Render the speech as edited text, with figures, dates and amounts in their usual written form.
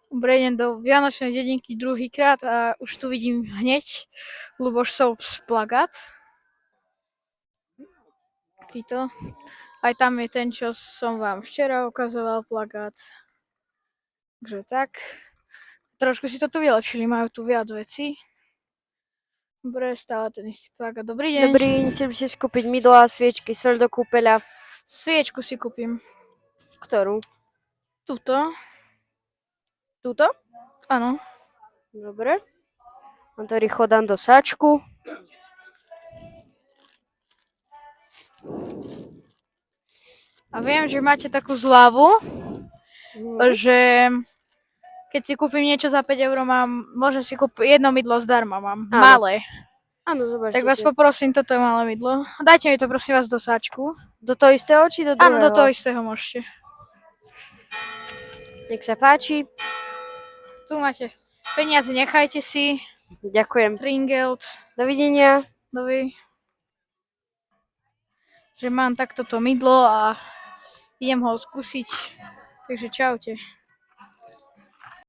Prejdem do Vianočnej dedinky druhýkrát a už tu vidím hneď Lubošov plagát. Takýto. Aj tam je ten, čo som vám včera ukazoval plagát. Takže tak. Trošku si to tu vylepšili, majú tu viac vecí. Dobre, stále ten istý plagát. Dobrý deň. Dobrý, chcem si skúpiť mydlo a sviečky, soľ do kúpeľa. Sviečku si kúpim. Ktorú? Tuto. Túto? Áno. Dobre. A to rýchlo dám do sáčku. A viem, že máte takú zľavu, že keď si kúpim niečo za 5 eur, môžem si kúpiť jedno mydlo zdarma, mám. Áno. Malé. Áno, zobačte. Tak vás poprosím, toto je malé mydlo. Dajte mi to prosím vás do sáčku. Do toho istého či do druhého? Áno, do toho istého môžete. Nech sa páči. Tu máte peniaze, nechajte si. Ďakujem. Tringelt. Dovidenia. Že mám takto to mydlo a idem ho skúsiť. Takže čaute.